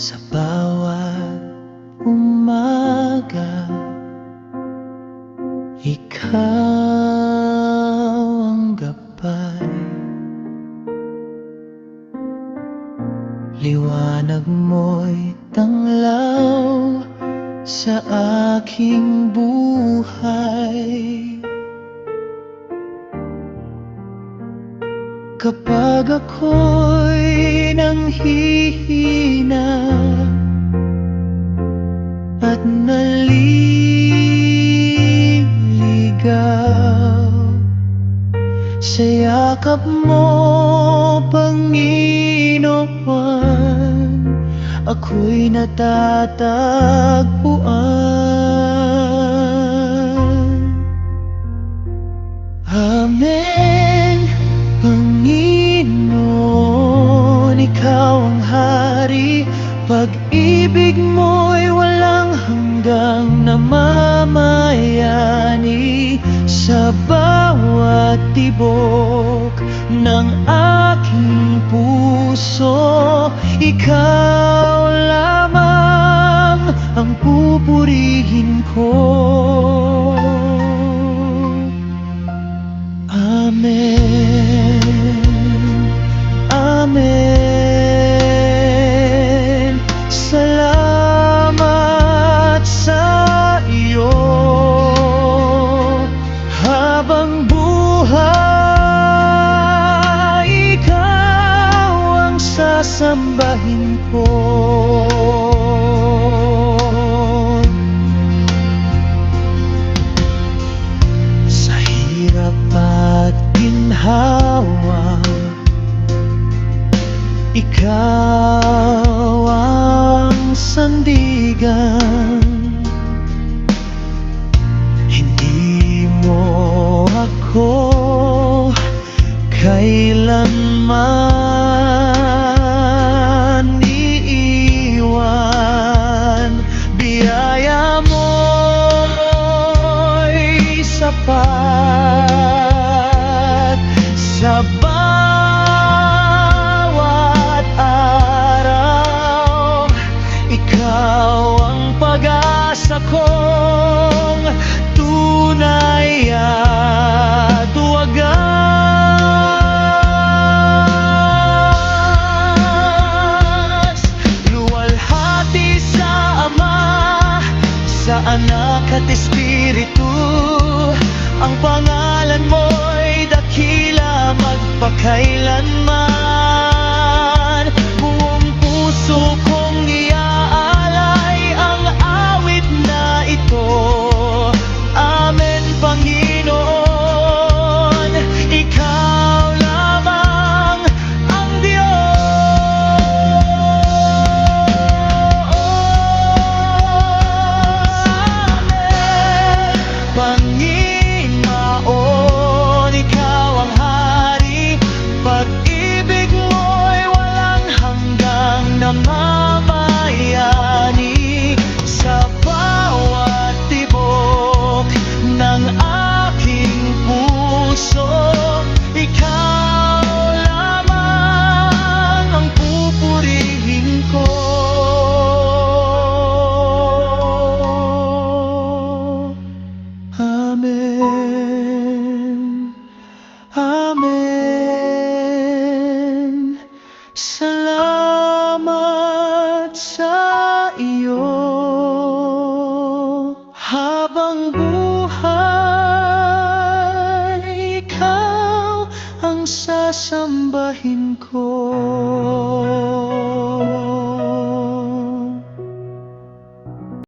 Sa bawat umaga, ikaw ang gabay. Liwanag mo'y tanglaw sa aking buhay. Kapag ako'y nanghihina at naliligaw, sa yakap mo, Panginoon, ako'y natatagpuan. Amen, Panginoon, ikaw ang hari. Pag-ibig mo'y walang hanggang namamayani sa bawat tibok ng aking puso. Ikaw lamang ang pupurihin ko. Amen, Amen. Salamat sa iyo. Habang buhay, ikaw ang sasambahin ko. Sa hirap at ginhawa, ikaw ang sandigan. Hindi mo ako kailanman iiwan. Biyaya mo'y sapat sa bawat araw. Ikaw ang pag-asa kong tunay at wagas. Luwalhati sa Ama, sa Anak at Espiritu, ang pangalan mo'y dakila magpakailanman. Buong puso kong iaalay ang awit na ito. Amen, Panginoon, ikaw lamang ang Diyos. Amen, Panginoon, ikaw ang hari. Pag-ibig mo'y walang hanggang namamayani sa bawat tibok ng aking puso. Ikaw lamang ang pupurihin ko. Amen, Amen. Salamat sa iyo. Habang buhay, ikaw ang sasambahin ko.